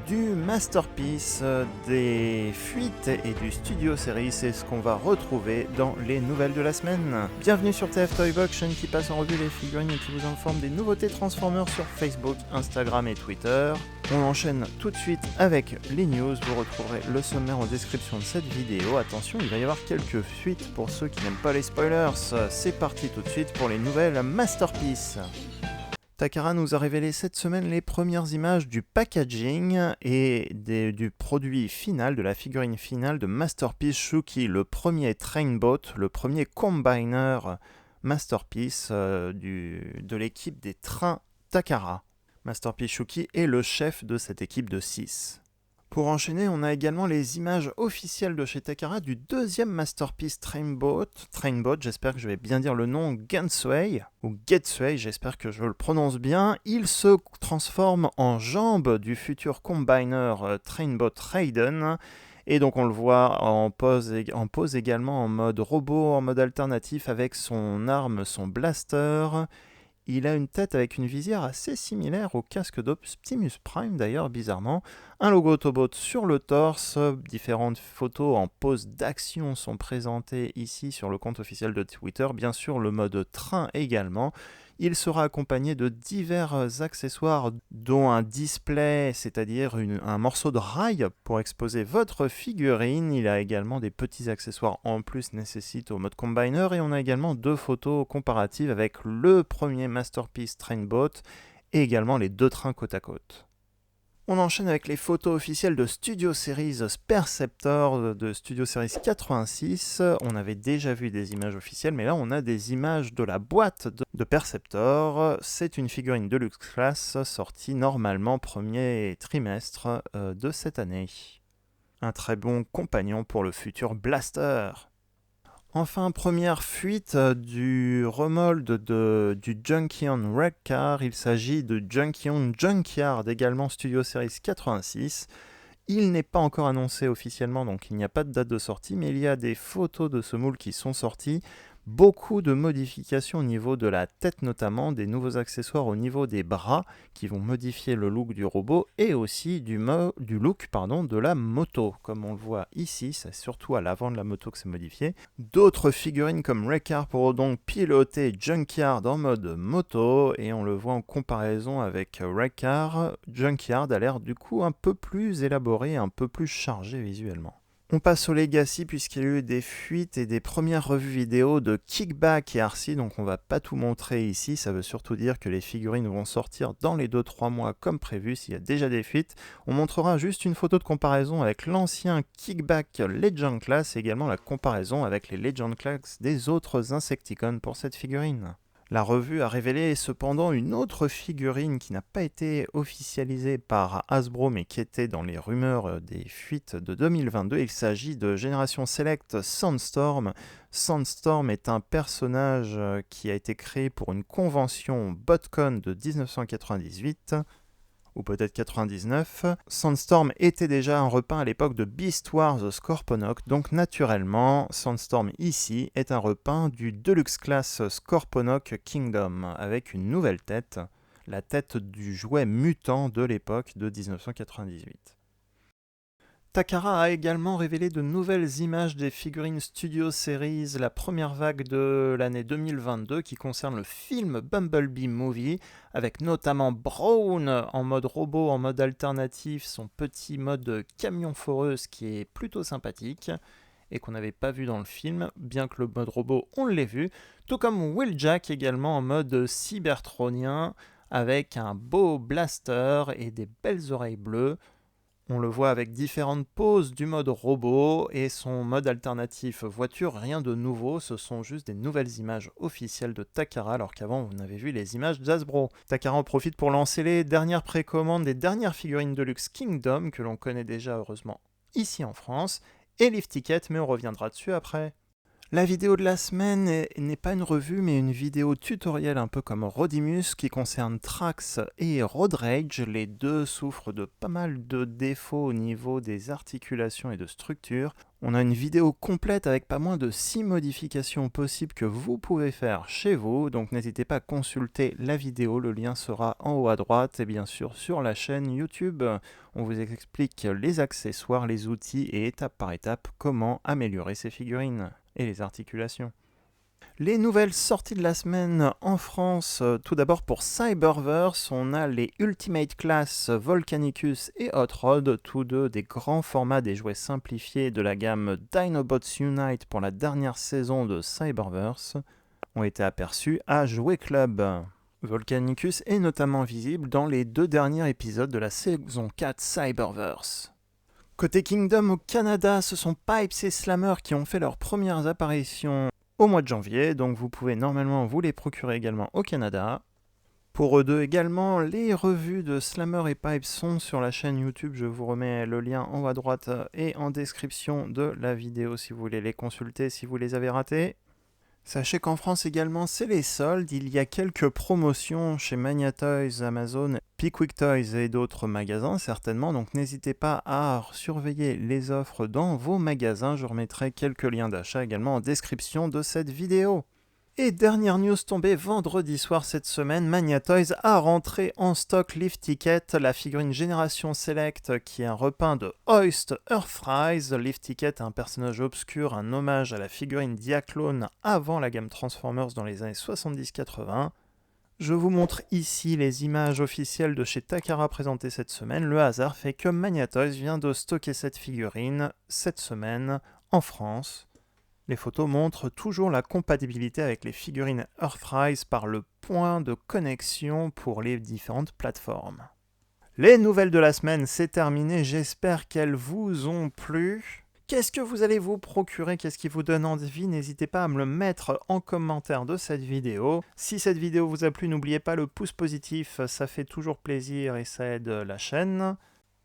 du Masterpiece, des fuites et du Studio Series, c'est ce qu'on va retrouver dans les nouvelles de la semaine. Bienvenue sur TF Toybox, chaîne qui passe en revue les figurines et qui vous informe des nouveautés Transformers sur Facebook, Instagram et Twitter. On enchaîne tout de suite avec les news, vous retrouverez le sommaire en description de cette vidéo. Attention, il va y avoir quelques fuites pour ceux qui n'aiment pas les spoilers. C'est parti tout de suite pour les nouvelles Masterpiece. Takara nous a révélé cette semaine les premières images du packaging et du produit final, de la figurine finale de Masterpiece Shuki, le premier Trainbot, le premier combiner Masterpiece de l'équipe des trains Takara. Masterpiece Shuki est le chef de cette équipe de 6. Pour enchaîner, on a également les images officielles de chez Takara du deuxième Masterpiece Trainbot, j'espère que je vais bien dire le nom, Getsway, j'espère que je le prononce bien. Il se transforme en jambe du futur combiner Trainbot Raiden, et donc on le voit en pose également en mode robot, en mode alternatif avec son arme, son blaster. Il a une tête avec une visière assez similaire au casque d'Optimus Prime d'ailleurs, bizarrement. Un logo Autobot sur le torse, différentes photos en pose d'action sont présentées ici sur le compte officiel de Twitter, bien sûr le mode train également. Il sera accompagné de divers accessoires dont un display, c'est-à-dire un morceau de rail pour exposer votre figurine. Il a également des petits accessoires en plus nécessités au mode combiner et on a également 2 photos comparatives avec le premier Masterpiece Trainbot et également les 2 trains côte à côte. On enchaîne avec les photos officielles de Studio Series Perceptor de Studio Series 86. On avait déjà vu des images officielles, mais là on a des images de la boîte de Perceptor. C'est une figurine Deluxe Class sortie normalement premier trimestre de cette année. Un très bon compagnon pour le futur Blaster. Enfin, première fuite du remold du Junkion Wreck Car. Il s'agit de Junkion Junkyard, également Studio Series 86. Il n'est pas encore annoncé officiellement, donc il n'y a pas de date de sortie, mais il y a des photos de ce moule qui sont sorties. Beaucoup de modifications au niveau de la tête notamment, des nouveaux accessoires au niveau des bras qui vont modifier le look du robot et aussi du look de la moto. Comme on le voit ici, c'est surtout à l'avant de la moto que c'est modifié. D'autres figurines comme Wreck-Car pourront donc piloter Junkyard en mode moto et on le voit en comparaison avec Wreck-Car. Junkyard a l'air du coup un peu plus élaboré, un peu plus chargé visuellement. On passe au Legacy puisqu'il y a eu des fuites et des premières revues vidéo de Kickback et RC, donc on va pas tout montrer ici, ça veut surtout dire que les figurines vont sortir dans les 2-3 mois comme prévu s'il y a déjà des fuites. On montrera juste une photo de comparaison avec l'ancien Kickback Legend Class et également la comparaison avec les Legend Class des autres Insecticons pour cette figurine. La revue a révélé cependant une autre figurine qui n'a pas été officialisée par Hasbro mais qui était dans les rumeurs des fuites de 2022. Il s'agit de Génération Select Sandstorm. Sandstorm est un personnage qui a été créé pour une convention BotCon de 1998. Ou peut-être 99. Sandstorm était déjà un repeint à l'époque de Beast Wars The Scorponok, donc naturellement, Sandstorm ici est un repeint du Deluxe Class Scorponok Kingdom, avec une nouvelle tête, la tête du jouet mutant de l'époque de 1998. Takara a également révélé de nouvelles images des figurines Studio Series, la première vague de l'année 2022 qui concerne le film Bumblebee Movie, avec notamment Brawn en mode robot, en mode alternatif, son petit mode camion foreuse qui est plutôt sympathique et qu'on n'avait pas vu dans le film, bien que le mode robot on l'ait vu, tout comme Wheeljack également en mode cybertronien avec un beau blaster et des belles oreilles bleues. On le voit avec différentes poses du mode robot et son mode alternatif voiture, rien de nouveau, ce sont juste des nouvelles images officielles de Takara alors qu'avant vous n'avez vu les images d'Hasbro. Takara en profite pour lancer les dernières précommandes des dernières figurines Deluxe Kingdom que l'on connaît déjà heureusement ici en France et Lift Ticket, mais on reviendra dessus après. La vidéo de la semaine n'est pas une revue mais une vidéo tutoriel un peu comme Rodimus qui concerne Trax et Road Rage. Les deux souffrent de pas mal de défauts au niveau des articulations et de structure. On a une vidéo complète avec pas moins de 6 modifications possibles que vous pouvez faire chez vous, donc n'hésitez pas à consulter la vidéo, le lien sera en haut à droite et bien sûr sur la chaîne YouTube. On vous explique les accessoires, les outils et étape par étape comment améliorer ces figurines et les articulations. Les nouvelles sorties de la semaine en France, tout d'abord pour Cyberverse, on a les Ultimate Class Volcanicus et Hot Rod, tous deux des grands formats des jouets simplifiés de la gamme Dinobots Unite pour la dernière saison de Cyberverse, ont été aperçus à Jouet Club. Volcanicus est notamment visible dans les 2 derniers épisodes de la saison 4 Cyberverse. Côté Kingdom au Canada, ce sont Pipes et Slammer qui ont fait leurs premières apparitions au mois de janvier, donc vous pouvez normalement vous les procurer également au Canada. Pour eux deux également, les revues de Slammer et Pipes sont sur la chaîne YouTube, je vous remets le lien en haut à droite et en description de la vidéo si vous voulez les consulter si vous les avez ratés. Sachez qu'en France également, c'est les soldes. Il y a quelques promotions chez Magnatoys, Amazon, Pickwick Toys et d'autres magasins certainement. Donc n'hésitez pas à surveiller les offres dans vos magasins. Je remettrai quelques liens d'achat également en description de cette vidéo. Et dernière news tombée vendredi soir cette semaine, Magnatoys a rentré en stock Lift Ticket, la figurine Génération Select qui est un repeint de Hoist Earthrise. Lift Ticket est un personnage obscur, un hommage à la figurine Diaclone avant la gamme Transformers dans les années 70-80. Je vous montre ici les images officielles de chez Takara présentées cette semaine. Le hasard fait que Magnatoys vient de stocker cette figurine cette semaine en France. Les photos montrent toujours la compatibilité avec les figurines Earthrise par le point de connexion pour les différentes plateformes. Les nouvelles de la semaine, c'est terminé, j'espère qu'elles vous ont plu. Qu'est-ce que vous allez vous procurer? Qu'est-ce qui vous donne envie? N'hésitez pas à me le mettre en commentaire de cette vidéo. Si cette vidéo vous a plu, n'oubliez pas le pouce positif, ça fait toujours plaisir et ça aide la chaîne.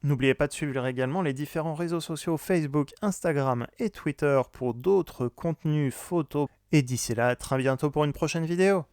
N'oubliez pas de suivre également les différents réseaux sociaux Facebook, Instagram et Twitter pour d'autres contenus photos. Et d'ici là, à très bientôt pour une prochaine vidéo.